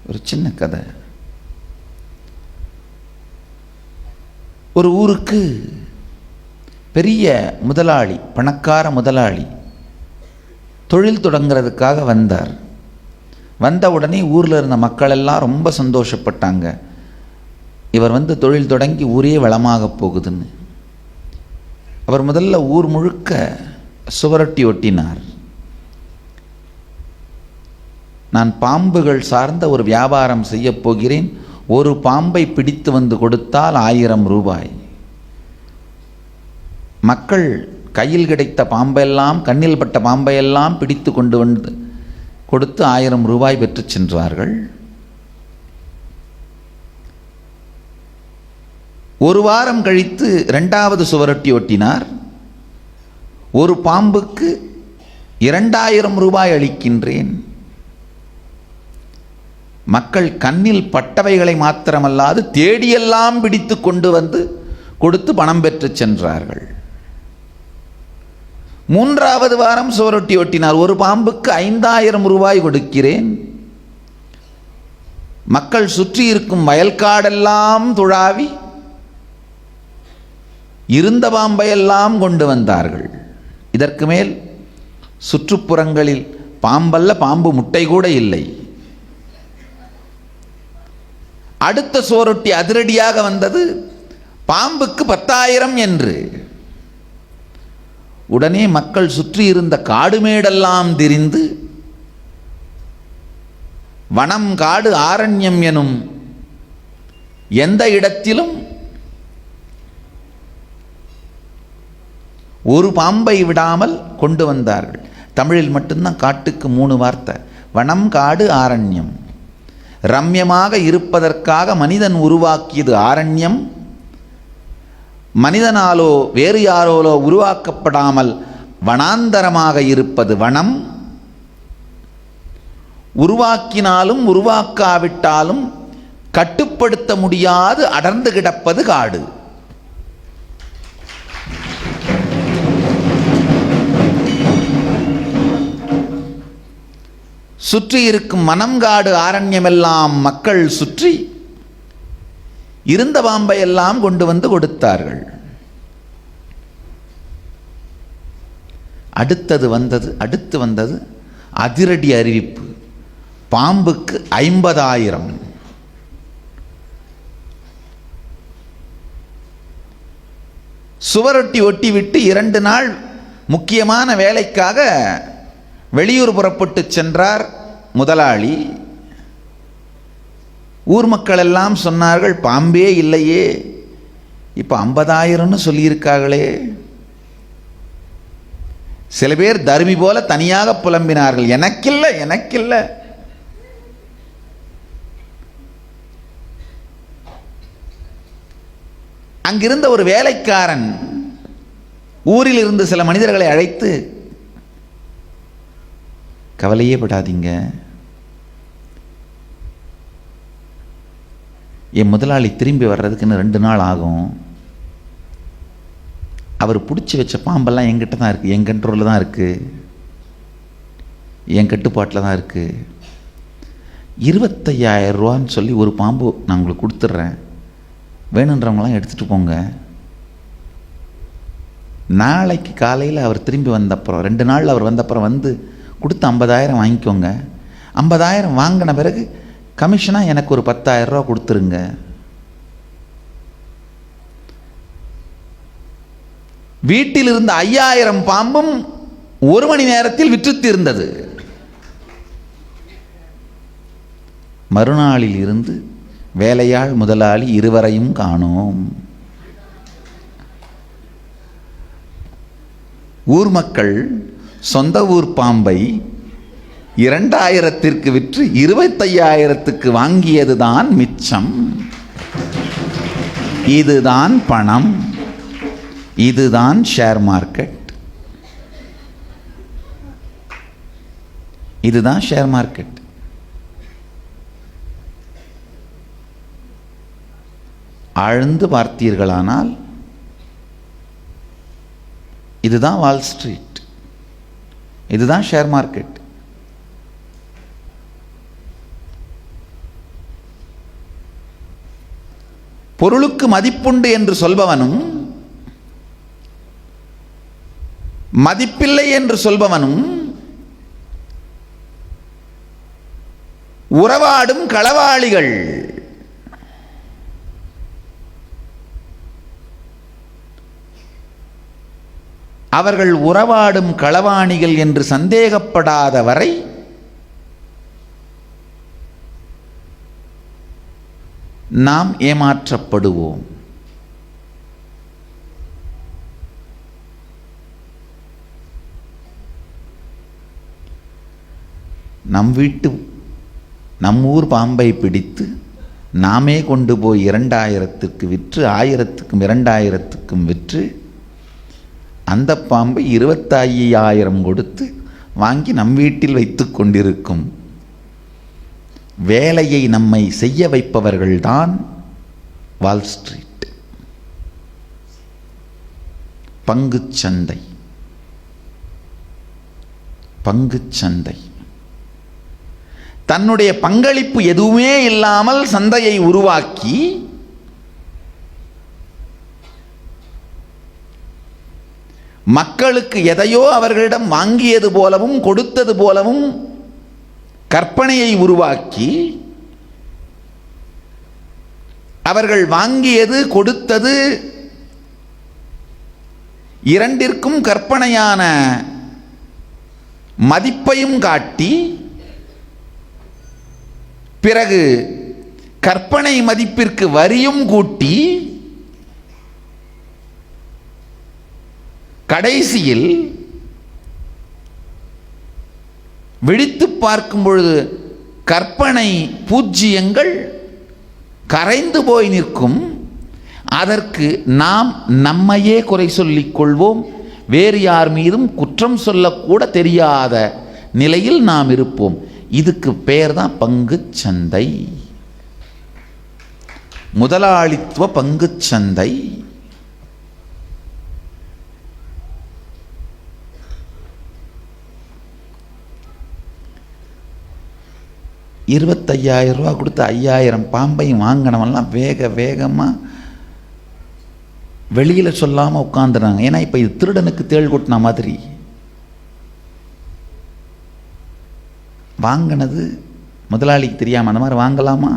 ஒரு சின்ன கதை. ஒரு ஊருக்கு பெரிய முதலாளி, பணக்கார முதலாளி தொழில் தொடங்கிறதுக்காக வந்தார். வந்த உடனே ஊரில் இருந்த மக்கள் எல்லாம் ரொம்ப சந்தோஷப்பட்டாங்க. இவர் வந்து தொழில் தொடங்கி ஊரே வளமாக போகுதுன்னு. அவர் முதல்ல ஊர் முழுக்க சுவரொட்டி ஒட்டினார். நான் பாம்புகள் சார்ந்த ஒரு வியாபாரம் செய்ய போகிறேன், ஒரு பாம்பை பிடித்து வந்து கொடுத்தால் 1000 ரூபாய். மக்கள் கையில் கிடைத்த பாம்பெல்லாம், கண்ணில் பட்ட பாம்பையெல்லாம் பிடித்து கொண்டு வந்து கொடுத்து 1000 ரூபாய் பெற்று சென்றார்கள். ஒரு வாரம் கழித்து 2வது சுவரொட்டி ஒட்டினார். ஒரு பாம்புக்கு 2000 ரூபாய் அளிக்கின்றேன். மக்கள் கண்ணில் பட்டவைகளை மாத்திரமல்லாது தேடியெல்லாம் பிடித்து கொண்டு வந்து கொடுத்து பணம் பெற்று சென்றார்கள். 3வது வாரம் சுவரொட்டி ஒட்டினார். ஒரு பாம்புக்கு 5000 ரூபாய் கொடுக்கிறேன். மக்கள் சுற்றி இருக்கும் வயல்காடெல்லாம் துழாவி இருந்த பாம்பையெல்லாம் கொண்டு வந்தார்கள். இதற்கு மேல் சுற்றுப்புறங்களில் பாம்பல்ல, பாம்பு முட்டை கூட இல்லை. அடுத்த சுவரொட்டி அதிரடியாக வந்தது, பாம்புக்கு 10,000 என்று. உடனே மக்கள் சுற்றி இருந்த காடுமேடெல்லாம் திரிந்து வனம், காடு, ஆரண்யம் எனும் எந்த இடத்திலும் ஒரு பாம்பை விடாமல் கொண்டு வந்தார்கள். தமிழில் மட்டும்தான் காட்டுக்கு 3 வார்த்தை: வனம், காடு, ஆரண்யம். ரம்யமாக இருப்பதற்காக மனிதன் உருவாக்கியது ஆரண்யம். மனிதனாலோ வேறு யாரோலோ உருவாக்கப்படாமல் வனாந்தரமாக இருப்பது வனம். உருவாக்கினாலும் உருவாக்காவிட்டாலும் கட்டுப்படுத்த முடியாது அடர்ந்து கிடப்பது காடு. சுற்றி இருக்கும் மனம், காடு, ஆரண்யமெல்லாம் மக்கள் சுற்றி இருந்த பாம்பை எல்லாம் கொண்டு வந்து கொடுத்தார்கள். அடுத்து வந்தது அதிரடி அறிவிப்பு: பாம்புக்கு 50,000. சுவரொட்டி ஒட்டிவிட்டு 2 நாள் முக்கியமான வேலைக்காக வெளியூர் புறப்பட்டு சென்றார் முதலாளி. ஊர் மக்கள் எல்லாம் சொன்னார்கள், பாம்பே இல்லையே, இப்போ 50,000ன்னு சொல்லியிருக்காங்களே. சில பேர் தர்மி போல தனியாக புலம்பினார்கள், எனக்கில்லை எனக்கில்லை. அங்கிருந்த ஒரு வேலைக்காரன் ஊரில் இருந்து சில மனிதர்களை அழைத்து, கவலையே படாதீங்க, என் முதலாளி திரும்பி வர்றதுக்குன்னு 2 நாள் ஆகும். அவர் பிடிச்சி வச்ச பாம்பெல்லாம் என்கிட்ட தான் இருக்குது, என் கண்ட்ரோலில் தான் இருக்குது, என் கட்டுப்பாட்டில் தான் இருக்குது. 25,000 ரூபான்னு சொல்லி ஒரு பாம்பு நான் உங்களுக்கு கொடுத்துட்றேன், வேணுன்றவங்களாம் எடுத்துகிட்டு போங்க. நாளைக்கு காலையில் அவர் திரும்பி வந்தப்புறம், 2 நாள் அவர் வந்தப்புறம் வந்து கொடுத்து 50,000 வாங்கிக்கோங்க. 50,000 வாங்கின பிறகு கமிஷனாக எனக்கு ஒரு 10,000 ரூபா கொடுத்துருங்க. வீட்டில் இருந்த 5,000 பாம்பும் 1 மணி நேரத்தில் விற்று தீர்ந்தது. மறுநாளில் இருந்து வேலையாள் முதலாளி இருவரையும் காணோம். ஊர் மக்கள் சொந்த ஊர் பாம்பை 2,000க்கு விற்று 25,000க்கு வாங்கியதுதான் மிச்சம். இதுதான் பணம், இதுதான் ஷேர் மார்க்கெட், இதுதான் ஷேர் மார்க்கெட். ஆழ்ந்து பார்த்தீர்களானால் இதுதான் வால் ஸ்ட்ரீட், இதுதான் ஷேர் மார்க்கெட். பொருளுக்கு மதிப்புண்டு என்று சொல்பவனும் மதிப்பில்லை என்று சொல்பவனும் உறவாடும் களவாளிகள். அவர்கள் உறவாடும் களவாணிகள் என்று சந்தேகப்படாத வரை நாம் ஏமாற்றப்படுவோம். நம் ஊர் பாம்பை பிடித்து நாமே கொண்டு போய் 2000க்கு விற்று 1000க்கும் 2000க்கும் விற்று அந்த பாம்பை 25,000 கொடுத்து வாங்கி நம் வீட்டில் வைத்து கொண்டிருக்கும் வேலையை நம்மை செய்ய வைப்பவர்கள்தான் வால் ஸ்ட்ரீட், பங்குச்சந்தை. பங்குச்சந்தை தன்னுடைய பங்களிப்பு எதுவுமே இல்லாமல் சந்தையை உருவாக்கி மக்களுக்கு எதையோ அவர்களிடம் வாங்கியது போலவும் கொடுத்தது போலவும் கற்பனையை உருவாக்கி அவர்கள் வாங்கியது கொடுத்தது இரண்டிற்கும் கற்பனையான மதிப்பையும் காட்டி பிறகு கற்பனை மதிப்பிற்கு வரியும் கூட்டி கடைசியில் விழித்து பார்க்கும் பொழுது கற்பனை பூஜ்ஜியங்கள் கரைந்து போய் நிற்கும். அதற்கு நாம் நம்மையே குறை சொல்லிக் கொள்வோம். வேறு யார் மீதும் குற்றம் சொல்லக்கூட தெரியாத நிலையில் நாம் இருப்போம். இதுக்கு பேர் தான் பங்குச்சந்தை, முதலாளித்துவ பங்குச்சந்தை. $25,000 கொடுத்து 5,000 பாம்பையும் வாங்கினவெல்லாம் வேகமாக வெளியில் சொல்லாமல் உட்காந்துறாங்க. ஏன்னா இப்போ இது திருடனுக்கு தேள் கொட்டின மாதிரி. வாங்கினது முதலாளிக்கு தெரியாமல் அந்த மாதிரி வாங்கலாமா?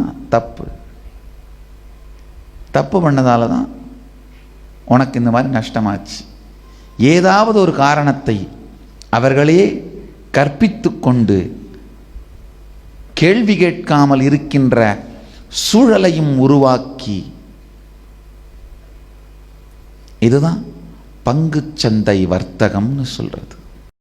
தப்பு பண்ணதால தான் உனக்கு இந்த மாதிரி நஷ்டமாச்சு. ஏதாவது ஒரு காரணத்தை அவர்களே கற்பித்து கொண்டு கேள்வி கேட்காமல் இருக்கின்ற சூழலையும் உருவாக்கி, இதுதான் பங்குச்சந்தை வர்த்தகம்னு சொல்றது.